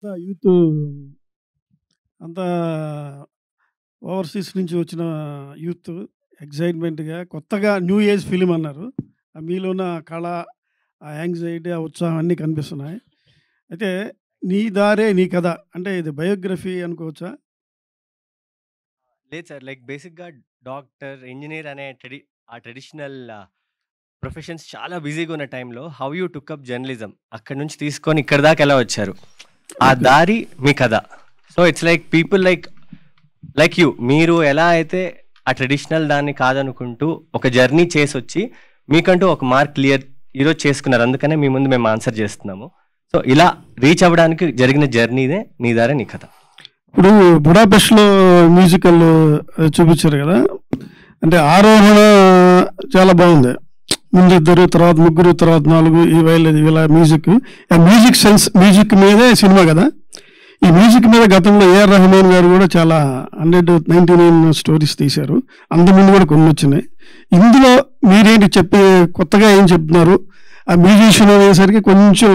అంతా యూత్ అంతా ఓవర్‌సీస్ నుంచి వచ్చిన యూత్ ఎక్సైట్‌మెంట్‌గా కొత్తగా న్యూ ఏజ్ ఫిల్మ్ అన్నారు. మీలో ఉన్న కళ, ఆ యాంగ్జైటీ, ఆ ఉత్సాహం అన్నీ కనిపిస్తున్నాయి. అయితే 'నీ దారే నీ కథ' అంటే ఇది బయోగ్రఫీ అనుకోవచ్చా? లేదు సార్. లైక్ బేసిక్‌గా డాక్టర్, ఇంజినీర్ అనే ట్రెడిషనల్ ప్రొఫెషన్స్ చాలా బిజీగా ఉన్న టైంలో how you took up journalism అక్కడి నుంచి తీసుకొని ఇక్కడి దాకా ఎలా వచ్చారు? ఆ ఓకే. దారి మీ కథ. So it's like people like you. మీరు ఎలా అయితే ఆ ట్రెడిషనల్ దాన్ని కాదనుకుంటూ ఒక జర్నీ చేసొచ్చి మీకంటూ ఒక మార్క్ క్లియర్ ఈరోజు చేసుకున్నారు. అందుకనే మీ ముందు మేము ఆన్సర్ చేస్తున్నాము. సో ఇలా రీచ్ అవ్వడానికి జరిగిన జర్నీనే నీ దారే నీ కథ. ఇప్పుడు 'బుడాపెస్ట్‌లో' మ్యూజికల్ చూపించారు కదా! అంటే ఆరోహణ చాలా బాగుంది. ముందు ఇద్దరు, తర్వాత ముగ్గురు, తర్వాత 4 ఈ వైలెన్ ఇలా మ్యూజిక్. ఆ మ్యూజిక్ సెన్స్ మ్యూజిక్ మీదే సినిమా కదా! ఈ మ్యూజిక్ మీద గతంలో ఏఆర్ రెహమాన్ గారు కూడా చాలా 199 స్టోరీస్ తీశారు. అంతకుముందు కూడా కొన్ని వచ్చినాయి. ఇందులో మీరేంటి చెప్పే కొత్తగా ఏం చెప్తున్నారు? ఆ మ్యూజిషియన్ అనేసరికి కొంచెం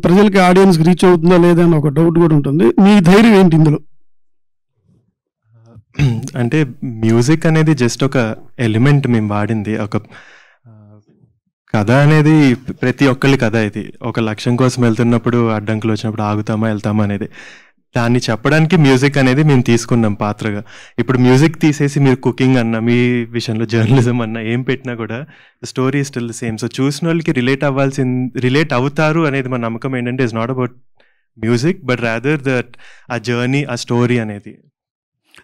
ప్రజలకి ఆడియన్స్‌కి రీచ్ అవుతుందా లేదా అని ఒక డౌట్ కూడా ఉంటుంది. మీ ధైర్యం ఏంటి ఇందులో? అంటే మ్యూజిక్ అనేది జస్ట్ ఒక ఎలిమెంట్ మేము వాడింది. ఒక కథ అనేది ప్రతి ఒక్కళ్ళ కథ ఇది. ఒక లక్ష్యం కోసం వెళ్తున్నప్పుడు అడ్డంకులు వచ్చినప్పుడు ఆగుతామా, వెళ్తామా అనేది. దాన్ని చెప్పడానికి మ్యూజిక్ అనేది మేము తీసుకున్నాం పాత్రగా. ఇప్పుడు మ్యూజిక్ తీసేసి మీరు కుకింగ్ అన్నా, మీ విషయంలో జర్నలిజం అన్నా ఏం పెట్టినా కూడా స్టోరీ స్టిల్ సేమ్. సో చూసిన వాళ్ళకి రిలేట్ అవుతారు అనేది మా నమ్మకం ఏంటంటే it's not about music but rather that ఆ జర్నీ, ఆ స్టోరీ అనేది.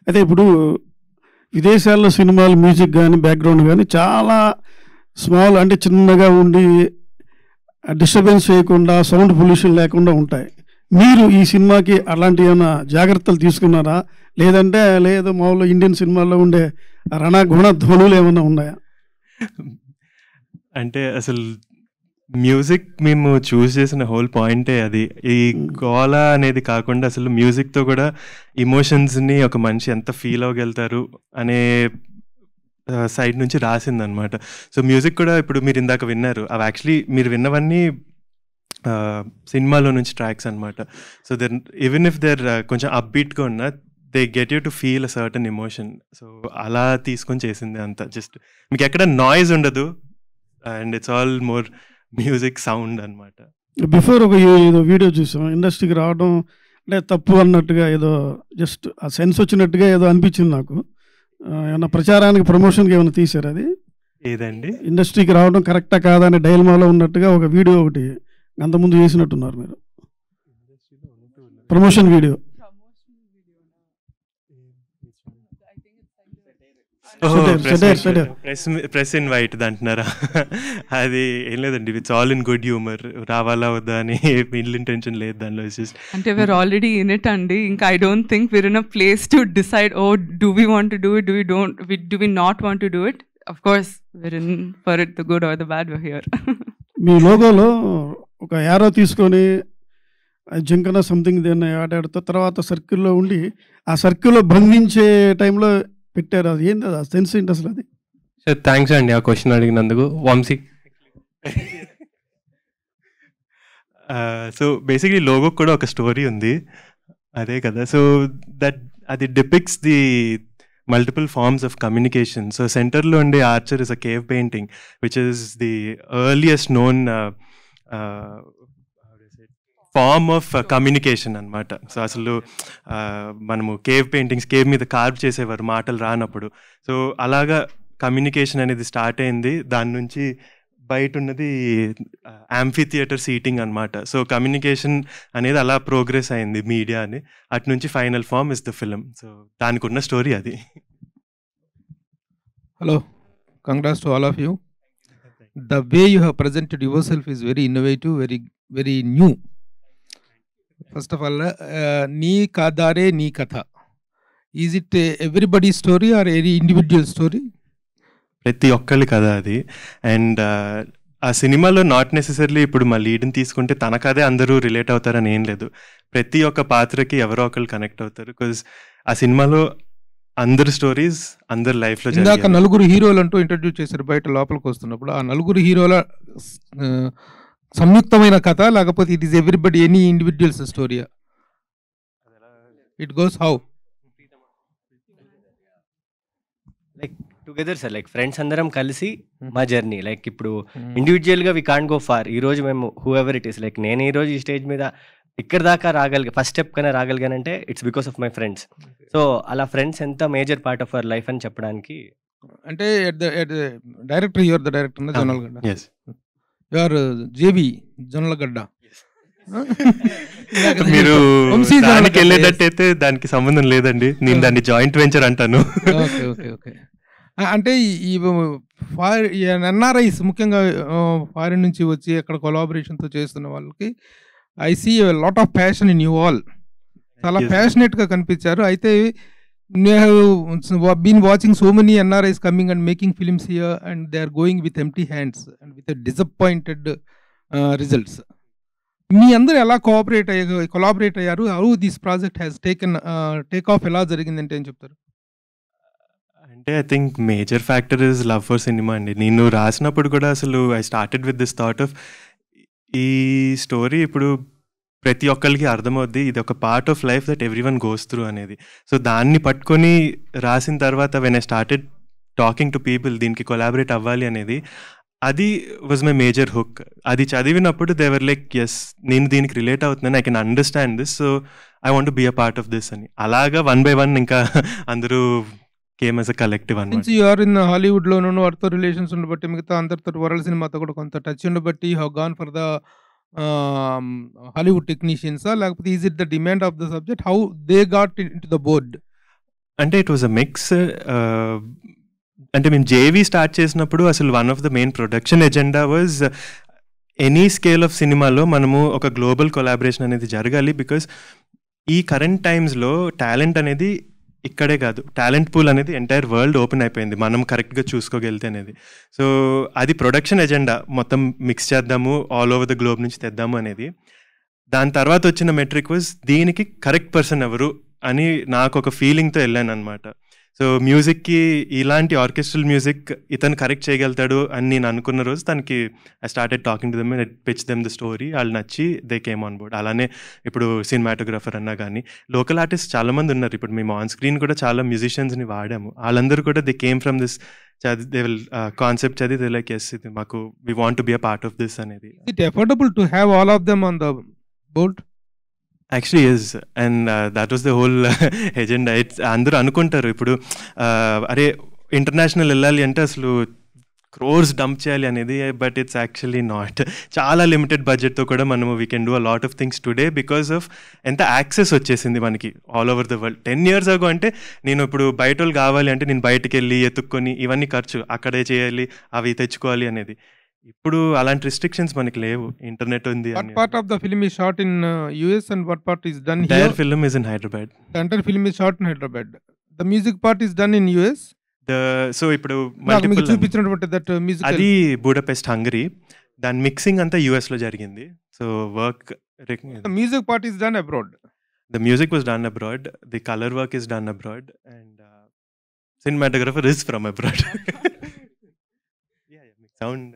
అయితే ఇప్పుడు విదేశాల్లో సినిమాలు మ్యూజిక్ గానీ, బ్యాక్‌గ్రౌండ్ గానీ చాలా స్మాల్ అంటే చిన్నగా ఉండి డిస్టర్బెన్స్ చేయకుండా, సౌండ్ పొల్యూషన్ లేకుండా ఉంటాయి. మీరు ఈ సినిమాకి అలాంటి ఏమైనా జాగ్రత్తలు తీసుకున్నారా? లేదంటే లేదు మామూలుగా ఇండియన్ సినిమాల్లో ఉండే రణగుణ ధ్వనులు ఏమన్నా ఉన్నాయా? అంటే అసలు మ్యూజిక్ మేము చూస్ చేసిన హోల్ పాయింటే అది. ఈ గోల అనేది కాకుండా అసలు మ్యూజిక్తో కూడా ఇమోషన్స్ని ఒక మనిషి ఎంత ఫీల్ అవ్వగలుగుతారు అనే సైడ్ నుంచి రాసిందనమాట. సో మ్యూజిక్ కూడా ఇప్పుడు మీరు ఇందాక విన్నారు, అవి యాక్చువల్లీ మీరు విన్నవన్నీ సినిమాలో నుంచి ట్రాక్స్ అనమాట. So then even if they're కొంచెం అప్బీట్గా ఉన్న they get you to feel a certain emotion. So అలా తీసుకొని చేసింది అంతా. జస్ట్ మీకు ఎక్కడ నాయిస్ ఉండదు and it's all more music sound అనమాట. బిఫోర్ ఒక ఏదో వీడియో చూసాం. ఇండస్ట్రీకి రావడం అంటే తప్పు అన్నట్టుగా ఏదో జస్ట్ ఆ సెన్స్ వచ్చినట్టుగా ఏదో అనిపించింది నాకు. ఏమన్నా ప్రచారానికి, ప్రమోషన్‌కి ఏమైనా తీశారా అది? ఏదండి? ఇండస్ట్రీకి రావడం కరెక్టా కాదా అనే డైలమాలో ఉన్నట్టుగా ఒక వీడియో ఒకటి అంతకుముందు చేసినట్టున్నారు మీరు. Promotion video. ప్రెస్ ఇన్వైట్ అంటున్నారా? అది ఏం లేదండి, it's all in good humour. రావాలా వద్దా అని ఇల్ ఇంటెన్షన్ లేదు దానిలో. అంటే we're already in it అండి. ఇంకా I don't think we're in a place to decide, oh, do we want to do it, do we not want to do it. Of course we're in for it, the good or the bad, we're here. మీ లోగోలో ఒక arrow తీసుకొని జింకన something దేన్ని ఆటాడుతూ తర్వాత సర్కిల్లో ఉండి ఆ సర్కిల్లో బంధించే టైంలో పెట్టారు. అది ఏంది, అది సెన్స్ ఏంటి అసలు అది? సార్ థ్యాంక్స్ అండి ఆ క్వశ్చన్ అడిగినందుకు. వంశీ. సో బేసిక్లీ లోగో కూడా ఒక స్టోరీ ఉంది, అదే కదా. సో అది depicts the multiple forms of communication. So సెంటర్లో ఉండే archer is a cave painting which is the earliest known form of communication అనమాట. సో అసలు మనము కేవ్ పెయింటింగ్స్ కేవ్ మీద కార్వ్ చేసేవారు మాటలు రానప్పుడు. సో అలాగా కమ్యూనికేషన్ అనేది స్టార్ట్ అయింది. దాని నుంచి బయట ఉన్నది యాంఫీ థియేటర్ సీటింగ్ అనమాట. సో కమ్యూనికేషన్ అనేది అలా ప్రోగ్రెస్ అయింది మీడియా అని. అటు నుంచి final form is the film. So దానికి ఉన్న స్టోరీ అది. Hello, congrats to all of you. The way you have presented yourself is very innovative, very new. First of all, నీ కథారే నీ కథ. Is it everybody story or any individual story? ప్రతి ఒక్కళ్ళి కదా అది. అండ్ ఆ సినిమాలో నాట్ నెసెసర్లీ ఇప్పుడు మా లీడ్ని తీసుకుంటే తన కథే అందరూ రిలేట్ అవుతారని ఏం లేదు. ప్రతి ఒక్క పాత్రకి ఎవరో ఒకళ్ళు కనెక్ట్ అవుతారు. బికాజ్ ఆ సినిమాలో అందరు స్టోరీస్ అందరు లైఫ్లో. ఇందాక 4 హీరోలు అంటూ ఇంట్రడ్యూస్ చేశారు బయట లోపలికి వస్తున్నప్పుడు. ఆ 4 హీరోల సంయుక్తమైన కథ, లేకపోతే it is everybody any individuals స్టోరీయా? It goes how? Like together sir, like friends అందరం కలిసి మా జర్నీ. లైక్ ఇప్పుడు ఇండివిజువల్గా వి కాంట్ గో ఫార్. ఈ రోజు మేము who ever it is, like నేను ఈ రోజు ఈ స్టేజ్ మీద ఇక్కడ దాకా ఫస్ట్ స్టెప్ కన్నా రాగలిగానంటే it's because of my friends. So అలా ఫ్రెండ్స్ ఎంత major part of our life అని చెప్పడానికి. అంటే director, your the director Jonnalagadda, Yes. Your JB Jonnalagadda. మీరు వంశీ దానికి జొన్నలగడ్డ, వెళ్ళేటట్టయితే దానికి సంబంధం లేదండి, నేను దాన్ని జాయింట్ వెంచర్ అంటాను. Okay okay okay. అంటే ఈ ఎన్ఆర్ఐస్ ముఖ్యంగా ఫారిన్ నుంచి వచ్చి అక్కడ కొలాబరేషన్తో చేస్తున్న వాళ్ళకి I see lot of passion in you all. చాలా Yes. ప్యాషనేట్గా కనిపించారు. అయితే been watching so many NRIs coming and making films here and they are going with empty hands and with disappointed results. మీ అందరూ ఎలా కొలాబరేట్ అయ్యారు? How this project has take off ఎలా జరిగిందంటే ఏం చెప్తారు? అంటే I think major factor is love for cinema అండి. నేను రాసినప్పుడు కూడా అసలు I started with this thought of ఈ స్టోరీ ఇప్పుడు ప్రతి ఒక్కరికి అర్థమవుద్ది, ఇది ఒక part of life that every one goes through అనేది. సో దాన్ని పట్టుకొని రాసిన తర్వాత when I started talking to people దీనికి కొలాబరేట్ అవ్వాలి అనేది, అది వాజ్ మై మేజర్ హుక్. అది చదివినప్పుడు దేవర్ లైక్ ఎస్, నేను దీనికి రిలేట్ అవుతున్నాను, I can understand this, so I want be a part of this అని. అలాగా 1 by 1 ఇంకా అందరూ కేమ్ యాజ్ అ కలెక్టివ్ అన్నమాట. యు ఆర్ ఇన్ హాలీవుడ్లోనూ వాటితో రిలేషన్స్ ఉండబట్టి, మిగతా అందరితో వరల్డ్ సినిమాతో కూడా కొంత టచ్ ఉండబట్టి you have gone for the Hollywood టెక్నీషియన్సా, లేకపోతే is it the demand of the subject? How they got in to the board? అంటే ఇట్ వాజ్ అ మిక్స్. అంటే మేము జేవీ స్టార్ట్ చేసినప్పుడు అసలు one of the main production agenda was any scale of సినిమాలో మనము ఒక గ్లోబల్ కొలాబరేషన్ అనేది జరగాలి. బికాస్ ఈ కరెంట్ టైమ్స్లో టాలెంట్ అనేది ఇక్కడే కాదు, టాలెంట్ పూల్ అనేది ఎంటైర్ వరల్డ్ ఓపెన్ అయిపోయింది మనం కరెక్ట్గా చూసుకోగలితే అనేది. సో అది ప్రొడక్షన్ ఎజెండా, మొత్తం మిక్స్ చేద్దాము, ఆల్ ఓవర్ ద గ్లోబ్ నుంచి తెద్దాము అనేది. దాని తర్వాత వచ్చిన మెట్రిక్ వాజ్ దీనికి కరెక్ట్ పర్సన్ ఎవరు అని నాకు ఒక ఫీలింగ్తో వెళ్ళాను అనమాట. సో మ్యూజిక్కి ఇలాంటి ఆర్కెస్ట్రల్ మ్యూజిక్ ఇతను కరెక్ట్ చేయగలుగుతాడు అని నేను అనుకున్న రోజు తనకి I started talking to them and pitch them the story. వాళ్ళు నచ్చి దే కేమ్ ఆన్ బోర్డ్. అలానే ఇప్పుడు సినిమాటోగ్రాఫర్ అన్నా కానీ లోకల్ ఆర్టిస్ట్ చాలామంది ఉన్నారు. ఇప్పుడు మేము ఆన్ స్క్రీన్ కూడా చాలా మ్యూజిషియన్స్ని వాడాము. వాళ్ళందరూ కూడా they came from this they will concept చదివి దే లైక్ ఎస్, ఇది మాకు we want to be a part of this అనేది. It affordable to have all of them on the board? Actually is, and that was the whole agenda. It's అందరూ అనుకుంటారు ఇప్పుడు అరే international వెళ్ళాలి అంటే అసలు క్రోర్స్ డంప్ చేయాలి అనేది, బట్ ఇట్స్ యాక్చువల్లీ నాట్. చాలా లిమిటెడ్ బడ్జెట్తో కూడా మనము we can do a lot of things today because of ఎంత యాక్సెస్ వచ్చేసింది మనకి all over the world. 10 years ago అంటే నేను ఇప్పుడు బయట వాళ్ళు కావాలి అంటే నేను బయటకు వెళ్ళి ఎత్తుక్కొని ఇవన్నీ ఖర్చు, అక్కడే చేయాలి, అవి తెచ్చుకోవాలి అనేది. ఇప్పుడు అలాంటి రిస్ట్రిక్షన్స్ మనకి లేవు, ఇంటర్నెట్ ఉంది. What part of the film is shot in US and what part is done here? Entire film is in Hyderabad. The entire film is shot in Hyderabad. The music part is done in US. So ఇప్పుడు నాకు మీకు చూపించినటువంటి that music అది Budapest, Hungary. దాని mixing అంతా US లో జరిగింది. So work the music part is done abroad. The music was done abroad, the color work is done abroad, and cinematographer is from abroad. Yeah, sound.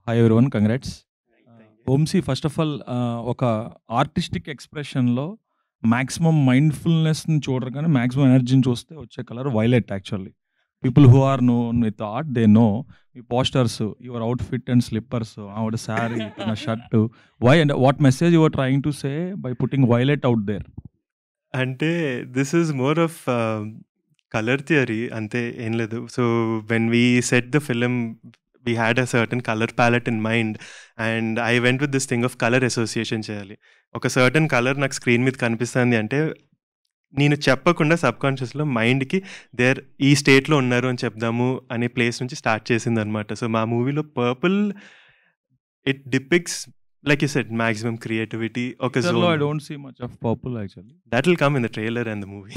Hi everyone, congrats. Vamshi, first of all ఒక artistic ఎక్స్ప్రెషన్లో maximum మైండ్ఫుల్నెస్ని చూడరు కానీ maximum ఎనర్జీని చూస్తే వచ్చే colour violet. Actually people who are known with art they know. ఈ posters, your outfit and slippers, ఆవిడ శారీ, తన shirt, why and what message your trying to say by putting violet out there? అంటే this is more of colour theory, అంతే, ఏం లేదు. So when we set the film we had a certain color palette in mind and I went with this thing of color association చేయాలి. ఒక certain colour నాకు screen మీద కనిపిస్తుంది అంటే నేను చెప్పకుండా సబ్కాన్షియస్లో మైండ్కి దేర్ ఈ స్టేట్లో ఉన్నారు అని చెప్దాము అనే ప్లేస్ నుంచి స్టార్ట్ చేసింది అనమాట. సో మా మూవీలో purple it depicts like you said maximum creativity. Okay, so I don't see much of purple actually. That will come in the trailer and the movie.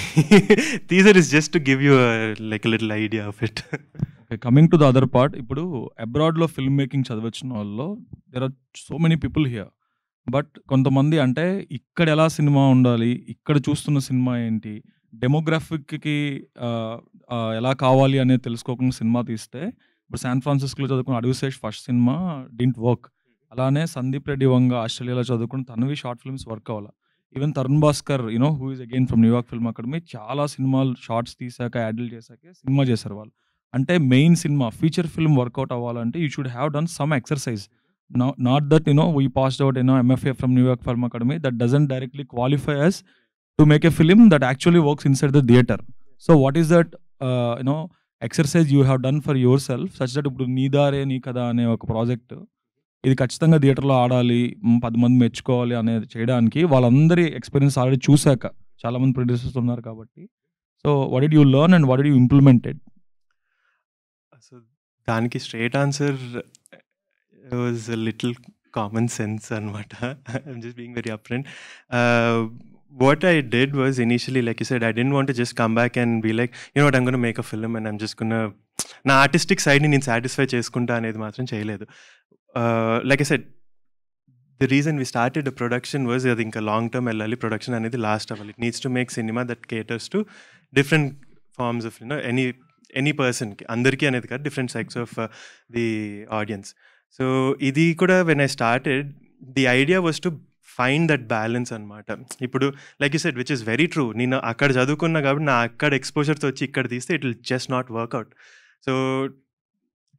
Teaser is just to give you a little idea of it. Okay, coming to the other part, ఇప్పుడు అబ్రాడ్లో film making చదవచ్చిన వాళ్ళు there are so many people here. But కొంతమంది అంటే ఇక్కడ ఎలా cinema ఉండాలి, ఇక్కడ చూస్తున్న సినిమా ఏంటి, డెమోగ్రాఫిక్కి ఎలా కావాలి అనేది తెలుసుకోకుండా సినిమా తీస్తే ఇప్పుడు శాన్ ఫ్రాన్సిస్కోలో చదువుకున్న అడుగుశేష్ ఫస్ట్ సినిమా డింట్ వర్క్. అలానే సందీప్ రెడ్డి వంగ ఆస్ట్రేలియాలో చదువుకున్న తనవి షార్ట్ ఫిల్మ్స్ వర్క్ అవ్వాలి. Even Tarun Bhaskar who is again from New York Film academy చాలా సినిమాలు షార్ట్స్ తీసాక యాడ్లు చేశాకే సినిమా చేశారు వాళ్ళు. అంటే మెయిన్ సినిమా ఫీచర్ ఫిల్మ్ వర్కౌట్ అవ్వాలంటే you should have done some exercise. Not that we passed out MFA from New York Film Academy that doesn't directly qualify us to make a film that actually works inside the theatre. So what is that exercise you have done for your self such that ఇప్పుడు నీదారే నీ కదా అనే ఒక project ఇది ఖచ్చితంగా థియేటర్లో ఆడాలి, 10 మంది మెచ్చుకోవాలి అనేది చేయడానికి వాళ్ళందరి ఎక్స్పీరియన్స్ ఆల్రెడీ చూశాక చాలామంది ప్రొడ్యూసర్స్ ఉన్నారు కాబట్టి. So what did you learn and what did you implemented? So దానికి straight answer was little common sense అనమాట. I'm just being very apparent. What I did was initially, like you said, I didn't want to just come back and be like, you know what, I'm going to make a film and I'm just going to నా artistic సైడ్ని నేను satisfy చేసుకుంటా అనేది మాత్రం చేయలేదు. Like I said, the reason we started production was అది ఇంకా long term వెళ్ళాలి, ప్రొడక్షన్ అనేది లాస్ట్ అవ్వాలి. It needs to make cinema that caters to different forms of any పర్సన్కి, అందరికీ అనేది కాదు, different sects of the audience. So ఇది కూడా when I started the idea was to find that balance అనమాట. ఇప్పుడు like you said which is very true, నేను అక్కడ చదువుకున్నా కాబట్టి నా అక్కడ ఎక్స్పోజర్తో వచ్చి ఇక్కడ తీస్తే it will just not work out. So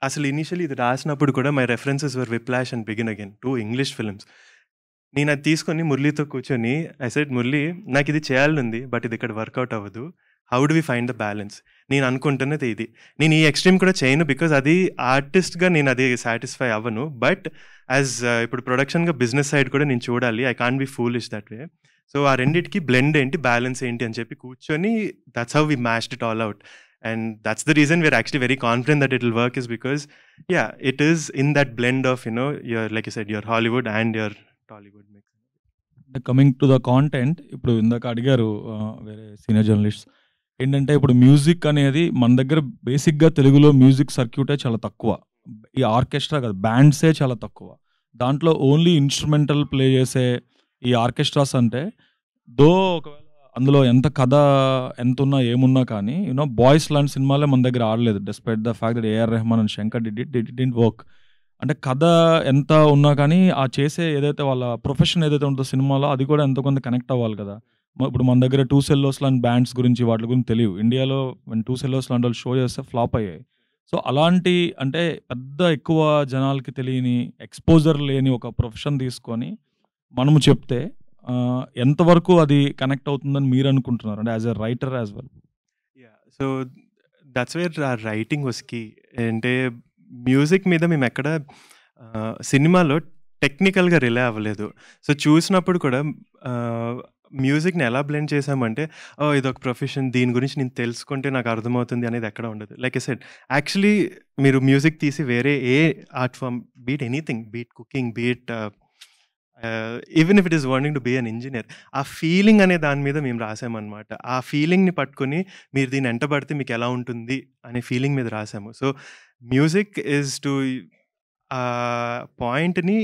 అసలు ఇనీషియలీ ఇది రాసినప్పుడు కూడా my references were Whiplash and Begin Again 2 English films. నేను అది తీసుకొని మురళీతో కూర్చొని ఐ సెడ్, మురళీ నాకు ఇది చేయాలని ఉంది బట్ ఇది ఇక్కడ వర్కౌట్ అవ్వదు, how do we find the balance? నేను అనుకుంటున్నది ఇది, నేను ఈ ఎక్స్ట్రీమ్ కూడా చేయను బికాజ్ అది ఆర్టిస్ట్గా నేను అది సాటిస్ఫై అవ్వను, బట్ యాజ్ ఇప్పుడు ప్రొడక్షన్గా బిజినెస్ సైడ్ కూడా నేను చూడాలి, I can't be foolish that way. So ఆ రెండింటికి బ్లెండ్ ఏంటి, బ్యాలెన్స్ ఏంటి అని చెప్పి కూర్చొని that's how we mashed it all out. And that's the reason we're actually very confident that it will work, is because yeah, it is in that blend of your, like you said, your Hollywood and your Tollywood mix. Coming to the content, ఇప్పుడు ఇందాక అడిగారు వేరే senior journalist ఏంటంటే, ఇప్పుడు music అనేది మన దగ్గర బేసిక్గా తెలుగులో మ్యూజిక్ సర్క్యూటే చాలా తక్కువ, ఈ ఆర్కెస్ట్రా కాదు బ్యాండ్సే చాలా తక్కువ. దాంట్లో ఓన్లీ ఇన్స్ట్రుమెంటల్ ప్లే చేసే ఈ ఆర్కెస్ట్రాస్ అంటే దో ఒకవేళ అందులో ఎంత కథ ఎంత ఉన్నా ఏమున్నా కానీ బాయ్స్ లాంటి సినిమాలే మన దగ్గర ఆడలేదు, despite the fact that A R Rahman and Shankar did work. అంటే కథ ఎంత ఉన్నా కానీ ఆ చేసే ఏదైతే వాళ్ళ ప్రొఫెషన్ ఏదైతే ఉంటుందో సినిమాలో అది కూడా ఎంతో కొంత కనెక్ట్ అవ్వాలి కదా. ఇప్పుడు మన దగ్గర 2 Cellos లాంటి బ్యాండ్స్ గురించి వాటి గురించి తెలియదు, ఇండియాలో 2 Cellos లాంటి వాళ్ళు షో చేస్తే ఫ్లాప్ అయ్యాయి. సో అలాంటి అంటే పెద్ద ఎక్కువ జనాలకి తెలియని ఎక్స్పోజర్ లేని ఒక ప్రొఫెషన్ తీసుకొని మనము చెప్తే ఎంతవరకు అది కనెక్ట్ అవుతుందని మీరు అనుకుంటున్నారు, అంటే as a writer as well? So that's where our writing was key. అంటే మ్యూజిక్ మీద మేము ఎక్కడ సినిమాలో టెక్నికల్గా రిలే అవ్వలేదు. సో చూసినప్పుడు కూడా మ్యూజిక్ని ఎలా బ్లెండ్ చేసామంటే, ఇదొక ప్రొఫెషన్, దీని గురించి నేను తెలుసుకుంటే నాకు అర్థమవుతుంది అనేది ఎక్కడ ఉండదు. లైక్ ఐ సెడ్, యాక్చువల్లీ మీరు మ్యూజిక్ తీసి వేరే ఏ art form, be it anything, be it cooking, be it even if it is wanting to be an engineer, ఆ ఫీలింగ్ అనే దాని మీద మేము రాసామన్నమాట. ఆ ఫీలింగ్ని పట్టుకొని మీరు దీన్ని ఎంటబడితే మీకు ఎలా ఉంటుంది అనే ఫీలింగ్ మీద రాసాము. సో మ్యూజిక్ ఈజ్ టు పాయింట్ని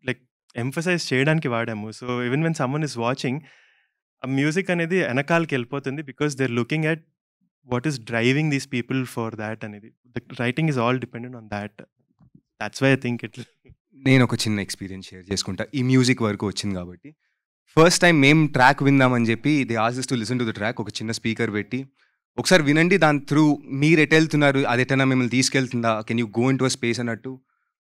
లైక్ ఎంఫసైజ్ చేయడానికి వాడాము. So even when someone is watching, ఆ మ్యూజిక్ అనేది వెనకాలకి వెళ్ళిపోతుంది because they are looking at what is driving these people for that అనేది. The writing is all dependent on that. That's why I think it. నేను ఒక చిన్న experience share చేసుకుంటా, ఈ మ్యూజిక్ వరకు వచ్చింది కాబట్టి. ఫస్ట్ టైం మేము ట్రాక్ విందామని చెప్పి the asked us to listen to the track, ఒక చిన్న స్పీకర్ పెట్టి ఒకసారి వినండి, దాని త్రూ మీరు ఎటు వెళ్తున్నారు, అది ఎటైనా మిమ్మల్ని తీసుకెళ్తుందా, can you go in to a space అన్నట్టు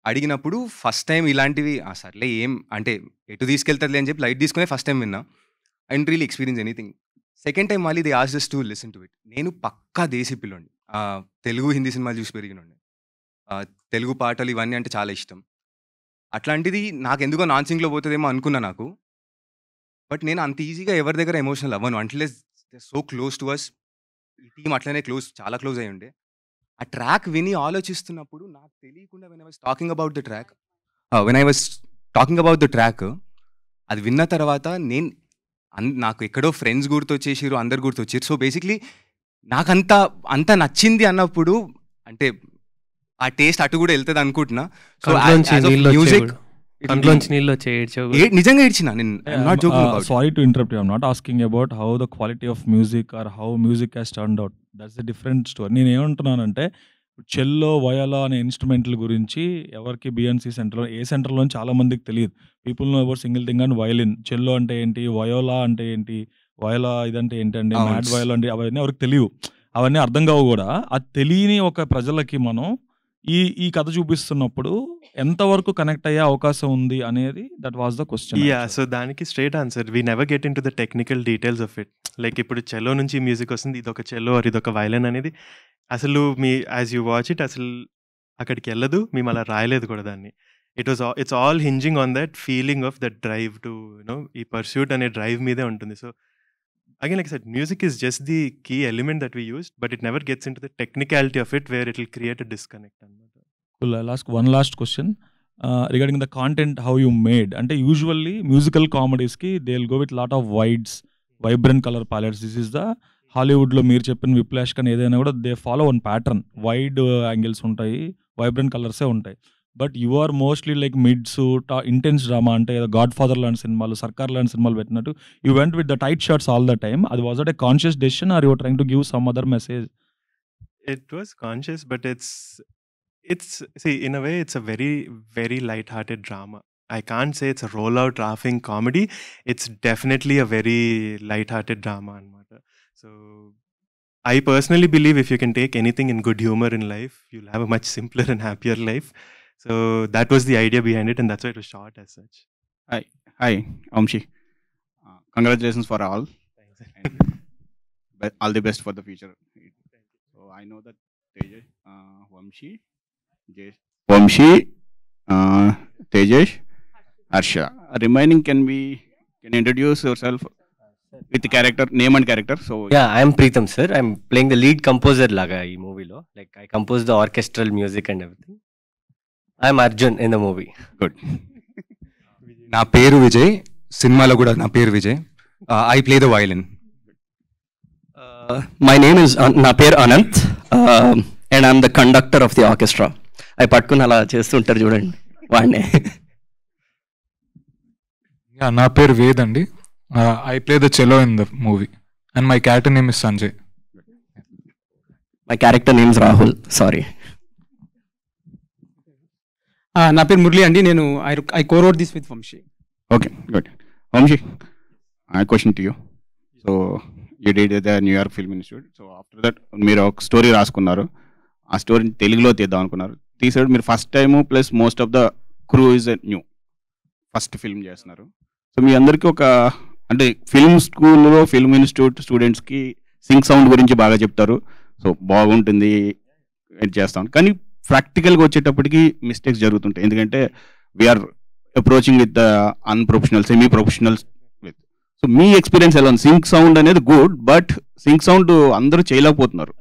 అడిగినప్పుడు ఫస్ట్ టైం ఇలాంటివి సర్లే ఏం అంటే ఎటు తీసుకెళ్తారులే అని చెప్పి లైట్ తీసుకునే ఫస్ట్ టైం విన్నా. I don't really experience anything. Second time మళ్ళీ the asked us to listen to it. నేను పక్కా దేశీ పిల్లండి, తెలుగు హిందీ సినిమాలు చూసి పెరిగినండి, తెలుగు పాటలు ఇవన్నీ అంటే చాలా ఇష్టం. అట్లాంటిది నాకు ఎందుకో నాన్ సింగ్లో పోతుందేమో అనుకున్నా నాకు, బట్ నేను అంత ఈజీగా ఎవరి దగ్గర ఎమోషనల్ అవ్వను unless they so close to us. ఈ టీం అట్లనే చాలా క్లోజ్ అయ్యి ఉండే. ఆ ట్రాక్ విని ఆలోచిస్తున్నప్పుడు నాకు తెలియకుండా when I was talking about the track అది విన్న తర్వాత నాకు ఎక్కడో ఫ్రెండ్స్ గుర్తొచ్చేసారు, అందరు గుర్తొచ్చారు. సో బేసిక్లీ నాకు అంత నచ్చింది అన్నప్పుడు అంటే ఆ టేస్ట్ అటు కూడా వెళ్తుంది అనుకుంటున్నా. సో మ్యూజిక్ నిజంగా ఏడ్చినా నేను. Sorry to interrupt, I'm not asking about how the quality of music or how music has turned out, that's the different story. నేను ఏమంటున్నానంటే చెల్లో వయోలా అనే ఇన్స్ట్రుమెంట్ల గురించి ఎవరికి బిఎన్సి సెంటర్లో ఏ సెంటర్లో చాలా మందికి తెలియదు. People know about single thing and violin. Cello అంటే ఏంటి, వయోలా అంటే ఏంటి, వయోలా ఇదంటే ఏంటండి, మ్యాడ్ వయోలా అంటే అవన్నీ ఎవరికి తెలియవు, అవన్నీ అర్థం కావు కూడా. అది తెలియని ఒక ప్రజలకి మనం ఈ కథ చూపిస్తున్నప్పుడు ఎంతవరకు కనెక్ట్ అయ్యే అవకాశం ఉంది అనేది that was the question. So దానికి straight answer, we never get in to the technical details of it. Like ఇప్పుడు చెల్లో నుంచి మ్యూజిక్ వస్తుంది, ఇదొక చెల్లో ఆర్ ఇదొక వైలన్ అనేది అసలు మీ యాజ్ యూ వాచ్ ఇట్ అసలు అక్కడికి వెళ్ళదు, మేము అలా రాయలేదు కూడా దాన్ని. It's all hinging on that feeling of that drive to you know ఈ పర్స్యూట్ అనే డ్రైవ్ మీదే ఉంటుంది. So again, like I said, music is just the key element that we used, but it never gets into the technicality of it where it will create a disconnect. Cool. I'll ask one last question regarding the content, how you made. And usually musical comedies ki they'll go with lot of wides, vibrant color palettes. This is the Hollywood లో మీరు చెప్పిన Whiplash కానీ ఏదైనా కూడా they follow one pattern, wide angles ఉంటాయి, vibrant కలర్సే ఉంటాయి. But you are mostly like mids, intense drama అంటే గాడ్ ఫాదర్ లాంటి సినిమాలు, సర్కార్ లాంటి సినిమాలు పెట్టినట్టు you went with the tight shirts all the time. అది was at a conscious decision or you trying to give some other message? It was conscious, but it's see, in a way it's a very very light-hearted drama. I can't say it's a rollout laughing comedy. It's definitely a very light-hearted drama anamata. So I personally believe if you can take anything in good humor in life, you'll have a much simpler and happier life. So that was the idea behind it, and that's why it was shot as such. Hi, Amshi. Congratulations for all. All the best for the future. So I know that Tejesh, Vamshi, Tejesh, Harsha. Remaining can introduce yourself with the character, name and character. So yeah, I am Preetham sir. I am playing the lead composer laga ee movie lo. Like I composed the orchestral music and everything. I am Arjun in the movie. good. నా పేరు విజయ్, సినిమాలో కూడా నా పేరు Vijay. I play the violin. My name is నా పేరు Anant and I'm the conductor of the orchestra. I పట్టుకుని అలా చేస్తుంటారు చూడండి వాడినే. నా పేరు వేద్ అండి. I play the cello in the movie and my character name is Sanjay. My character name is Rahul. Sorry. నా పేరు మురళి అండి. నేను I co-wrote this with Vamshi. Okay, good. Vamshi, I question to you. So you did the New York Film Institute. So after that మీరు ఒక story రాసుకున్నారు, ఆ స్టోరీని తెలుగులో తీద్దాం అనుకున్నారు. తీసాడు మీరు first time, plus most of the crew is new, first film చేస్తున్నారు. సో మీ అందరికీ ఒక అంటే ఫిల్మ్ స్కూల్లో ఫిల్మ్ ఇన్స్టిట్యూట్ స్టూడెంట్స్కి సింక్ సౌండ్ గురించి బాగా చెప్తారు, సో బాగుంటుంది చేస్తాం. కానీ ప్రాక్టికల్గా వచ్చేటప్పటికి మిస్టేక్స్ జరుగుతుంటాయి, ఎందుకంటే we are approaching with the unprofessional, semi professionals with. So మీ ఎక్స్పీరియన్స్ ఎలా ఉంది? సింక్ సౌండ్ అనేది గుడ్, బట్ సింక్ సౌండ్ అందరూ చేయలేకపోతున్నారు.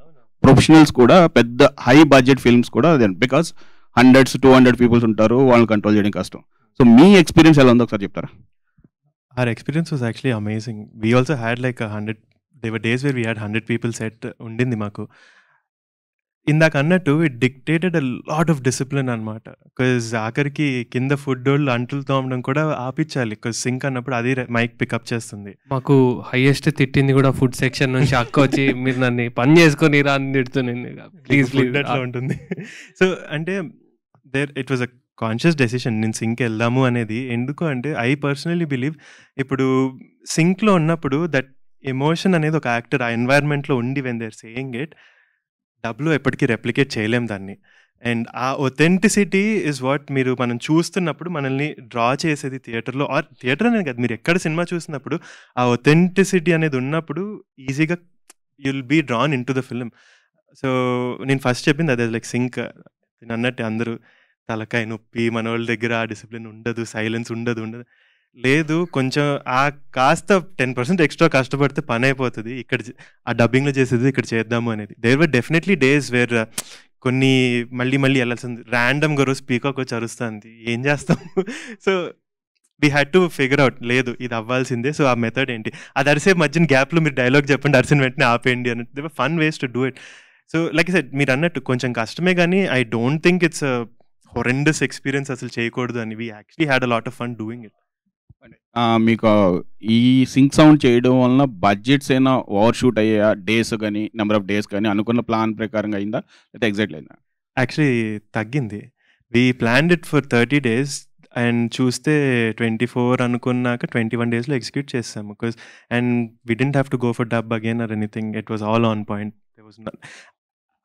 ప్రొఫెషనల్స్ కూడా పెద్ద హై బడ్జెట్ ఫిల్మ్స్ కూడా బికాస్ 100-200 పీపుల్స్ ఉంటారు, వాళ్ళని కంట్రోల్ చేయడం కష్టం. సో మీ ఎక్స్పీరియన్స్ ఎలా ఉందో ఒకసారి చెప్తారా? Our experience was actually amazing. We also had like 100, there were days where we had 100 people set undindi maku. ఇందాక అన్నట్టు it dictated a lot of discipline అనమాట. బికాజ్ ఆఖరికి కింద ఫుడ్ వాళ్ళు అంటులు తోమడం కూడా ఆపించాలి, బికాజ్ సింక్ అన్నప్పుడు అది మైక్ పికప్ చేస్తుంది. మాకు హైయెస్ట్ తిట్టింది కూడా ఫుడ్ సెక్షన్ నుంచి అక్క వచ్చి మీరు నన్ను పని చేసుకొని రా అని తిడుతుంది. ప్లీజ్ ప్లీజ్ అట్లా ఉంటుంది. సో అంటే it was a conscious decision నేను సింక్ వెళ్దాము అనేది. ఎందుకు అంటే ఐ పర్సనలీ బిలీవ్ ఇప్పుడు సింక్లో ఉన్నప్పుడు దట్ ఎమోషన్ అనేది ఒక యాక్టర్ ఆ ఎన్వైర్న్మెంట్లో ఉండి వెన్ దేర్ సేయింగ్ ఇట్, డబ్లో ఎప్పటికీ రెప్లికేట్ చేయలేం దాన్ని. అండ్ ఆ ఒథెంటిసిటీ ఇస్ వాట్ మనం చూస్తున్నప్పుడు మనల్ని డ్రా చేసేది థియేటర్లో, ఆర్ థియేటర్ అనేది కాదు, మీరు ఎక్కడ సినిమా చూసినప్పుడు ఆ ఒథెంటిసిటీ అనేది ఉన్నప్పుడు ఈజీగా you'll be drawn in to the film. So నేను ఫస్ట్ చెప్పింది అదే, లైక్ సింక్ నేను అన్నట్టు అందరూ తలకాయ నొప్పి, మన వాళ్ళ దగ్గర ఆ డిసిప్లిన్ ఉండదు, సైలెన్స్ ఉండదు లేదు, కొంచెం ఆ కాస్త 10% ఎక్స్ట్రా కష్టపడితే పని అయిపోతుంది. ఇక్కడ ఆ డబ్బింగ్లో చేసేది ఇక్కడ చేద్దాము అనేది. There were definitely days where కొన్ని మళ్ళీ వెళ్ళాల్సింది, ర్యాండమ్గా రోజు పీకాక్ వచ్చి అరుస్తుంది, ఏం చేస్తాము. So we had to figure out, లేదు ఇది అవ్వాల్సిందే. సో ఆ మెథడ్ ఏంటి, అది అరిసే మధ్యన గ్యాప్లో మీరు డైలాగ్ చెప్పండి, అరిసిన వెంటనే ఆపేయండి అన్నట్టు. They were fun ways to do it. So like I said, మీరు అన్నట్టు కొంచెం కష్టమే, కానీ I don't think it's horrendous experience అసలు చేయకూడదు అని. We actually had a lot of fun doing it. మీకు ఈ సింక్ సౌండ్ చేయడం వలన బడ్జెట్స్ అయినా ఓవర్ షూట్ అయ్యా, డేస్ కానీ నెంబర్ ఆఫ్ డేస్ కానీ అనుకున్న ప్లాన్ ప్రకారంగా అయిందా లేకపోతే ఎగ్జాక్ట్లీ అయిందా? యాక్చువల్లీ తగ్గింది. We planned it for 30 days and చూస్తే 24 అనుకున్నాక 21 daysలో ఎగ్జిక్యూట్ చేస్తాము. Because and we didn't have to go for dub again or anything. It was all on point.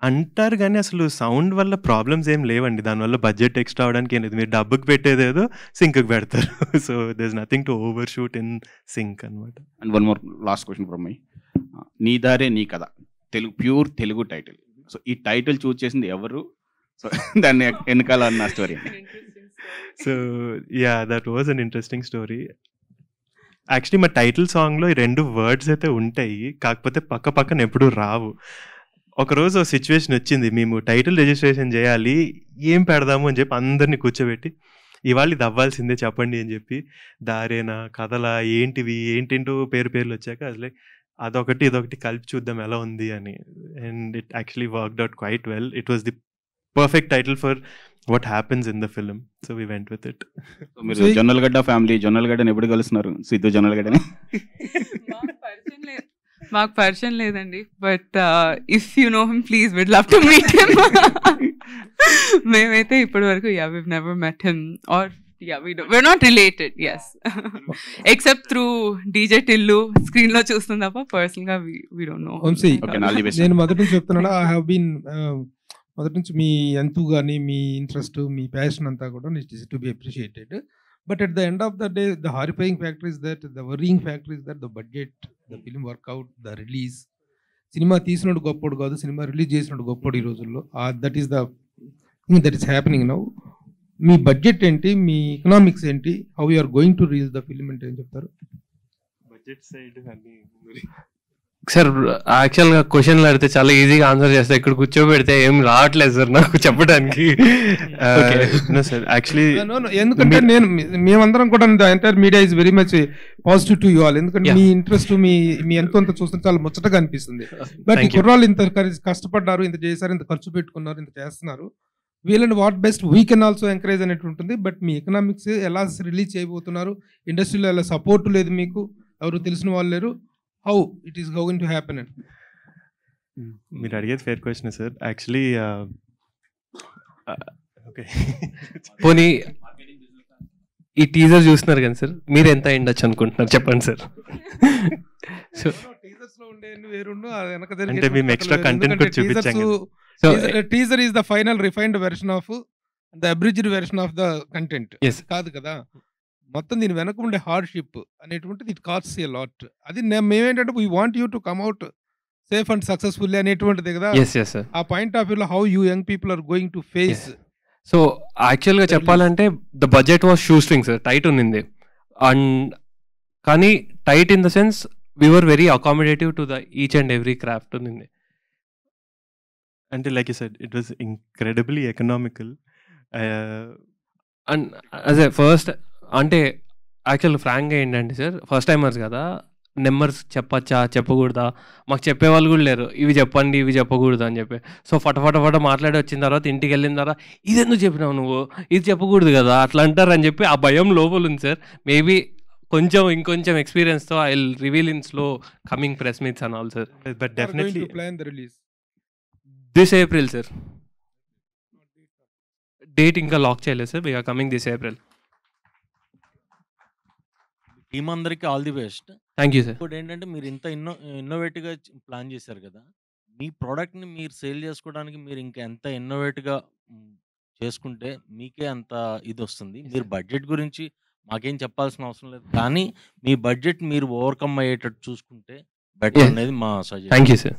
అంటారు కానీ అసలు సౌండ్ వల్ల ప్రాబ్లమ్స్ ఏం లేవండి. దానివల్ల బడ్జెట్ ఎక్స్ట్రా అవడానికి ఏం లేదు. మీరు డబ్బుకి పెట్టేదేదో సింక్కి పెడతారు. So there is nothing to over shoot in sync అనమాట. And one more last question from my. నీ దారే నీ కథ Telugu, pure Telugu title. So ఈ టైటిల్ చూస్ చేసింది ఎవరు? సో దాన్ని వెనకాల అన్న story. So yeah, that was an interesting story. Actually మా టైటిల్ సాంగ్లో ఈ 2 వర్డ్స్ అయితే ఉంటాయి, కాకపోతే పక్క పక్కన ఎప్పుడూ రావు. ఒకరోజు ఒక సిచ్యువేషన్ వచ్చింది, మేము టైటిల్ రిజిస్ట్రేషన్ చేయాలి, ఏం పెడదాము అని చెప్పి అందరినీ కూర్చోబెట్టి ఇవాళ ఇది అవ్వాల్సిందే చెప్పండి అని చెప్పి దారేనా కథలా ఏంటివి ఏంటేంటో పేర్లు వచ్చాక అసలు అదొకటి ఇదొకటి కలిపి చూద్దాం ఎలా ఉంది అని. And it actually worked out quite well. It was the perfect title for what happens in the film. So we went with it. మీరు జొన్నలగడ్డ ఫ్యామిలీ, జొన్నలగడ్డని ఎప్పుడు కలుస్తున్నారు? సిద్ధు జొన్నలగడ్డని మాకు పరిచయం లేదండి, but if you know him please we'd love to meet him. మేమైతే ఇప్పటి వరకు we've never met him or we're not related, yes. Except through DJ Tillu screen లో చూస్తాం తప్ప పర్సనల్ గా we don't know. నేను మొదటి నుంచి చెప్తున్నాను, ఐ హావ్ బీన్ మొదటి నుంచి మీ ఎంతు కానీ మీ ఇంట్రెస్ట్ మీ ప్యాషన్ అంతా కూడా it is to be appreciated. But at the end of the day, the horrifying factor is that, the worrying factor is that the budget, the film workout, the release. Cinema తీసినోడు గొప్పోడు కాదు, cinema release చేసినోడు గొప్పోడు ఈ రోజుల్లో. That is the thing that is happening now. మీ budget ఏంటి, మీ ఎకనామిక్స్ ఏంటి, how you are going to release the film అంటే ఏం చెప్తారు? బడ్జెట్ సైడ్ సార్ యాక్చువల్గా క్వశ్చన్లు అడిగితే చాలా ఈజీగా ఆన్సర్ చేస్తా, ఇక్కడ కూర్చోబెడితే ఏం రావట్లేదు సార్ నాకు చెప్పడానికి. ఎందుకంటే మేమందరం కూడా entire media is very much positive to you all. ఎందుకంటే మీ ఇంట్రెస్ట్ మీ ఎంతో అంత చూస్తే చాలా ముచ్చటగా అనిపిస్తుంది. బట్ ఈ కుర్రాళ్ళు ఇంత కష్టపడ్డారు, ఇంత చేశారు, ఇంత ఖర్చు పెట్టుకున్నారు, ఇంత చేస్తున్నారు, వీళ్ళని what best we can also encourage అనేటు ఉంటుంది. బట్ మీ ఎకనామిక్స్ ఎలా రిలీజ్ చేయబోతున్నారు, ఇండస్ట్రీలో ఎలా సపోర్ట్ లేదు, మీకు ఎవరు తెలిసిన వాళ్ళు లేరు, how it is going to happen? మీరు అడిగేది fair question sir. Actually okay, పోనీ ఈ టీజర్ చూస్తున్నారు కదా సార్, మీరు ఎంత అయ్యిండొచ్చు అనుకుంటున్నారు చెప్పండి సార్. సో అంటే మేము ఎక్స్ట్రా కంటెంట్ కూడా చూపించాం. Teaser is the final refined version of the abridged version of the content కాదు కదా. మొత్తం దీని వెనక ఉండే హార్డ్షిప్ అనేటువంటిది ఇట్ కాస్ట్స్ ఎ లాట్. అది మేమేంటంటే we want you to come out safe and successfully అనేటువంటిది కదా. ఆ పాయింట్ ఆఫ్ వ్యూలో how you young people are going to face. So యాక్చువల్గా చెప్పాలంటే the budget was shoestring sir, tight ఉన్నింది. And కానీ tight in the sense we were very accommodative to the each and every craft ఉన్నింది. అంటే like you said it was incredibly economical. And అదే first అంటే actual ఫ్రాంక్గా ఏంటంటే sir, first timers కదా, numbers చెప్పచ్చా చెప్పకూడదా మాకు చెప్పేవాళ్ళు కూడా లేరు, ఇవి చెప్పండి ఇవి చెప్పకూడదు అని చెప్పి. సో ఫట మాట్లాడి వచ్చిన తర్వాత ఇంటికి వెళ్ళిన తర్వాత ఇది ఎందుకు చెప్పినావు నువ్వు, ఇది చెప్పకూడదు కదా అట్లా అంటారు అని చెప్పి ఆ భయం లోపల ఉంది సార్. మేబీ ఇంకొంచెం ఎక్స్పీరియన్స్తో I will reveal in slow coming press meets and all sir. But definitely this April sir. Date ఇంకా లాక్ చేయలేదు sir, we are coming this April. Team అందరికి all the best. Thank you sir. ఇప్పుడు ఏంటంటే మీరు ఇంత ఇన్నోవేటివ్గా plan చేశారు కదా, మీ ప్రోడక్ట్ని మీరు సేల్ చేసుకోవడానికి మీరు ఇంకా ఎంత ఇన్నోవేటివ్గా చేసుకుంటే మీకే అంత ఇది వస్తుంది. మీరు బడ్జెట్ గురించి మాకేం చెప్పాల్సిన అవసరం లేదు, కానీ మీ బడ్జెట్ మీరు ఓవర్కమ్ అయ్యేటట్టు చూసుకుంటే బెటర్ అనేది మా సజెషన్. Thank you sir.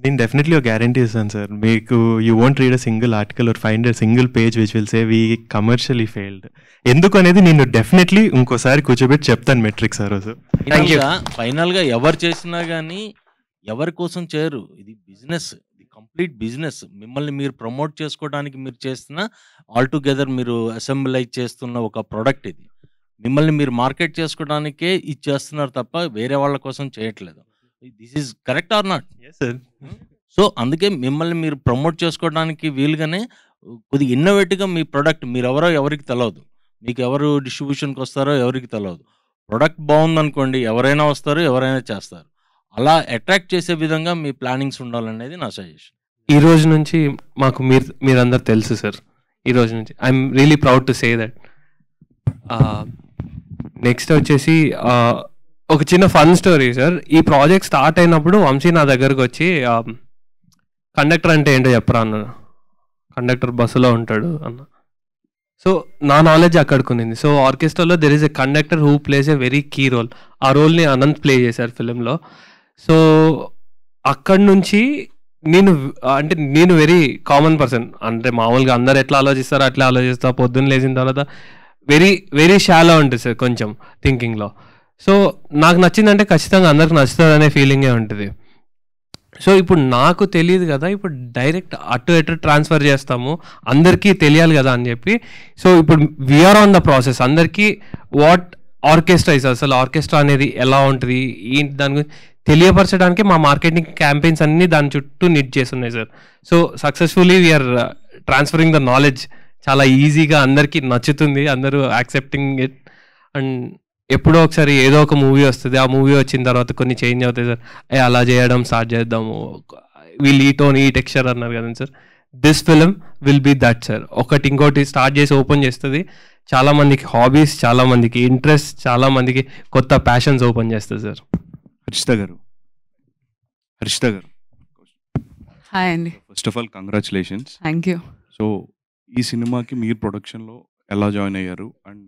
నేను డెఫినెట్లీ ఒక గ్యారంటీ ఇస్తాను సార్ మీకు. You won't read a single article are find a single page which will say we commercially failed. ఎందుకు అనేది నేను డెఫినెట్లీ ఇంకోసారి కూర్చోబెట్టి చెప్తాను మెట్రిక్స్ ఆ రోజు. ఫైనల్గా ఎవరు చేసినా కానీ ఎవరి కోసం చేయరు, ఇది బిజినెస్, ఇది కంప్లీట్ బిజినెస్. మిమ్మల్ని మీరు ప్రమోట్ చేసుకోవడానికి మీరు చేస్తున్న ఆల్ టుగెదర్ మీరు అసెంబ్లైజ్ చేస్తున్న ఒక ప్రోడక్ట్ ఇది. మిమ్మల్ని మీరు మార్కెట్ చేసుకోవడానికే ఇది చేస్తున్నారు తప్ప వేరే వాళ్ళ కోసం చేయట్లేదు. This is correct or not? So అందుకే మిమ్మల్ని మీరు ప్రమోట్ చేసుకోవడానికి వీలుగానే కొద్దిగా ఇన్నోవేటివ్గా మీ ప్రోడక్ట్, మీరు ఎవరో ఎవరికి తెలియదు, మీకు ఎవరు డిస్ట్రిబ్యూషన్కి వస్తారో ఎవరికి తెలియదు, ప్రొడక్ట్ బాగుందనుకోండి, ఎవరైనా వస్తారు, ఎవరైనా చేస్తారు. అలా అట్రాక్ట్ చేసే విధంగా మీ ప్లానింగ్స్ ఉండాలనేది నా సజెషన్. ఈ రోజు నుంచి మాకు మీరందరూ తెలుసు సార్. ఈ రోజు నుంచి I'm really proud to say that. Next వచ్చేసి ఒక చిన్న ఫన్ స్టోరీ సార్. ఈ ప్రాజెక్ట్ స్టార్ట్ అయినప్పుడు వంశీ నా దగ్గరకు వచ్చి కండక్టర్ అంటే ఏంటో చెప్పరా అన్నాడు. కండక్టర్ బస్సులో ఉంటాడు అన్న. సో నా నాలెడ్జ్ అక్కడికి ఉంది. సో ఆర్కెస్ట్రాలో there is a conductor who plays a very key role. ఆ రోల్ని అనంత్ ప్లే చేశారు ఫిలింలో. సో అక్కడి నుంచి నేను వెరీ కామన్ పర్సన్. అంటే మామూలుగా అందరు ఎట్లా ఆలోచిస్తారో అట్లా ఆలోచిస్తా. పొద్దున్న లేచిన తర్వాత వెరీ వెరీ షాలో ఉంటుంది సార్ కొంచెం థింకింగ్లో. సో నాకు నచ్చిందంటే ఖచ్చితంగా అందరికి నచ్చుతుంది అనే ఫీలింగే ఉంటుంది. సో ఇప్పుడు నాకు తెలియదు కదా, ఇప్పుడు డైరెక్ట్ అటు ట్రాన్స్ఫర్ చేస్తాము, అందరికీ తెలియాలి కదా అని చెప్పి. సో ఇప్పుడు వీఆర్ ఆన్ ద ప్రాసెస్. అందరికీ వాట్ ఆర్కెస్ట్రా ఇస్, అసలు ఆర్కెస్ట్రా అనేది ఎలా ఉంటుంది, ఏంటి దాని గురించి తెలియపరచడానికి మా మార్కెటింగ్ క్యాంపెయిన్స్ అన్నీ దాని చుట్టూ నిట్ చేస్తున్నాయి sir. So successfully we are transferring the knowledge. చాలా ఈజీగా అందరికీ నచ్చుతుంది, అందరూ యాక్సెప్టింగ్ ఇట్. అండ్ ఎప్పుడో ఒకసారి ఏదో ఒక మూవీ వస్తుంది, ఆ మూవీ వచ్చిన తర్వాత కొన్ని చేంజ్ అవుతాయి సార్. అలా చేయడం స్టార్ట్ చేద్దాము, వీల్ ఈ టోన్ ఈ టెక్స్చర్ అన్నారు కదండి sir. This film will be that sir. ఒకటి ఇంకోటి స్టార్ట్ చేసి ఓపెన్ చేస్తుంది. చాలా మందికి హాబీస్, చాలా మందికి ఇంట్రెస్ట్, చాలా మందికి కొత్త ప్యాషన్స్ ఓపెన్ చేస్తుంది సార్. హర్షిత గారు హాయ్ అండి. First of all congratulations. Thank you. So ఈ సినిమాకి మీరు ప్రొడక్షన్లో ఎలా జాయిన్ అయ్యారు and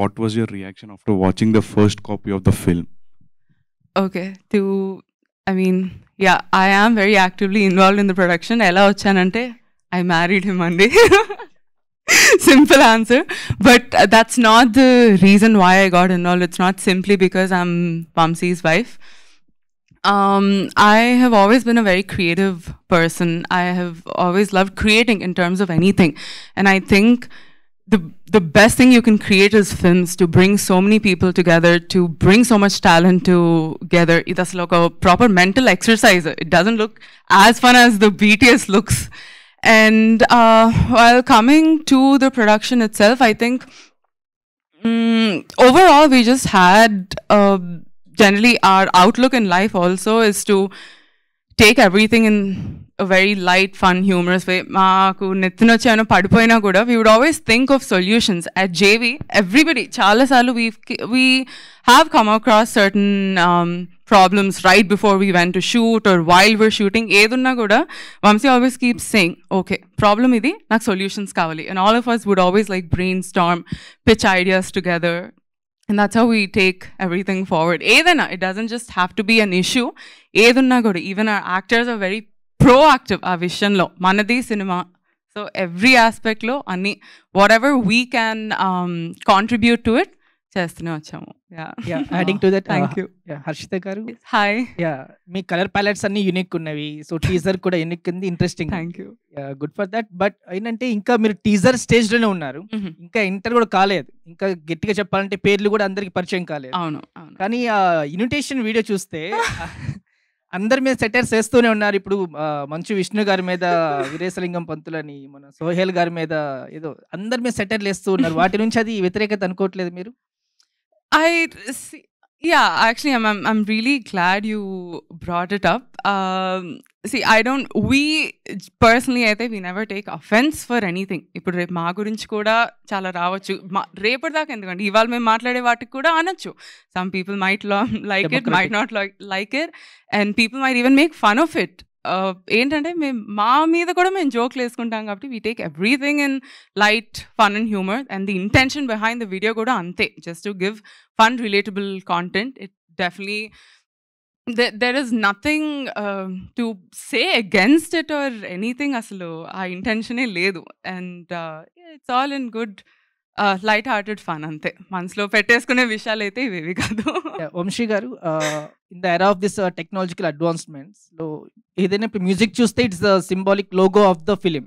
what was your reaction after watching the first copy of the film? Okay, I am very actively involved in the production. Ella వచ్చానంటే I married him అండి. Simple answer. But that's not the reason why I got involved. It's not simply because I'm Vamsi's wife. I have always been a very creative person. I have always loved creating in terms of anything. And I think the best thing you can create is films, to bring so many people together, to bring so much talent together. It's like a proper mental exercise. It doesn't look as fun as the BTS looks. And while coming to the production itself, I think overall we just had generally our outlook in life also is to take everything in a very light, fun, humorous way. Maaku nettinocchi ayana padipoyina kuda we would always think of solutions. At JV, everybody chaala saalu we have come across certain problems right before we went to shoot or while we're shooting. Edunna kuda Vamsi always keeps saying, okay, problem idi, nak solutions kavali. And all of us would always like brainstorm, pitch ideas together. And that's how we take everything forward. Edana, it doesn't just have to be an issue. Edunna kuda, even our actors are very proactive ఆ విషయంలో. మనది cinema, so every ఆస్పెక్ట్లో అన్ని whatever we can contribute to it చేస్తూనే వచ్చాము. Adding to that, thank you. Harshita గారు hi. మీ colour palettes అన్ని unique ఉన్నవి. సో టీజర్ కూడా యూనిక్ ఉంది, interesting. Thank you. Good for that. But ఏంటంటే ఇంకా మీరు టీజర్ స్టేజ్ లోనే ఉన్నారు, ఇంకా ఎంటర్ కూడా కాలేదు. ఇంకా గట్టిగా చెప్పాలంటే పేర్లు కూడా అందరికి పరిచయం కాలేదు. అవును. కానీ ఆ ఇన్విటేషన్ వీడియో చూస్తే అందరి మీద సెటర్స్ వేస్తూనే ఉన్నారు. ఇప్పుడు మంచు విష్ణు గారి మీద వీరేశలింగం పంతులని, మన సోహెల్ గారి మీద ఏదో అందరి మీద సెటర్లు వేస్తూ ఉన్నారు. వాటి నుంచి అది వ్యతిరేకత అనుకోవట్లేదు మీరు? Actually, I'm really glad you brought it up. We personally, we never take offense for anything. ఇప్పుడు రేపు మా గురించి కూడా చాలా రావచ్చు. రేపటి దాకా ఎందుకంటే ఇవాళ మేము మాట్లాడే వాటికి కూడా అనొచ్చు. Some people might like it, might not like it, and people might even make fun of it. ఏంటంటే మా మీద కూడా మేము జోక్లు వేసుకుంటాం కాబట్టి we take everything in light, fun and humor, and the intention behind the video కూడా అంతే, just to give fun, relatable content. It definitely there is nothing to say against it or anything. అసలు ఆ ఇంటెన్షనే లేదు. And it's all in good light hearted fun అంతే. మనసులో పెట్టేసుకునే విషయాలు అయితే ఇవేవి కాదు. వంశీ గారు, in the era of this technological advancements లో ఏదైనా ఇప్పుడు మ్యూజిక్ చూస్తే it's the symbolic logo of the film.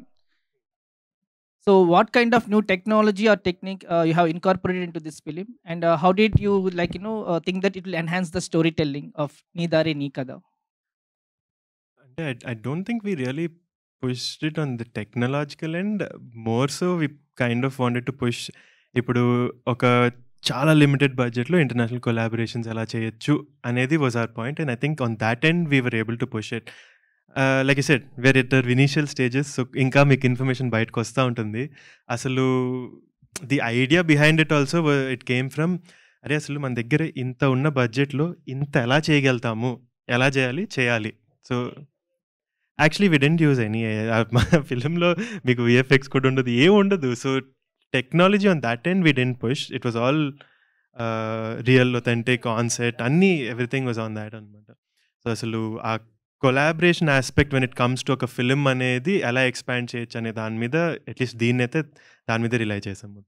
So what kind of new technology are technique you have incorporated in to this film, and how did you think that it will enhance the story telling of నీ దారే నీ కథ? అంటే I don't think we really pushed it on the technological end. More so we kind of wanted to push. ఇప్పుడు ఒక చాలా limited బడ్జెట్లో international collaborations ఎలా చేయొచ్చు అనేది was our point. And I think on that end we were able to push it. Like I said we're at their initial stages. So ఇంకా మీకు information బయటకు వస్తూ ఉంటుంది. అసలు the idea behind it also it came from, అరే అసలు మన దగ్గర ఇంత ఉన్న బడ్జెట్లో ఇంత ఎలా చేయగలుగుతాము, ఎలా చేయాలి. So actually we didn't use any, మా ఫిలింలో మీకు విఎఫ్ఎక్స్ కూడా ఉండదు, ఏం ఉండదు. So technology on that end we didn't push. It was all real authentic on set, అన్నీ ఎవ్రీథింగ్ వాజ్ ఆన్ దాట్ అనమాట. సో అసలు ఆ collaboration aspect when it comes to ఒక ఫిలిం అనేది ఎలా ఎక్స్పాండ్ చేయొచ్చు అనే దాని మీద అట్లీస్ట్ దీన్ని అయితే దాని మీద రిలై చేసాము.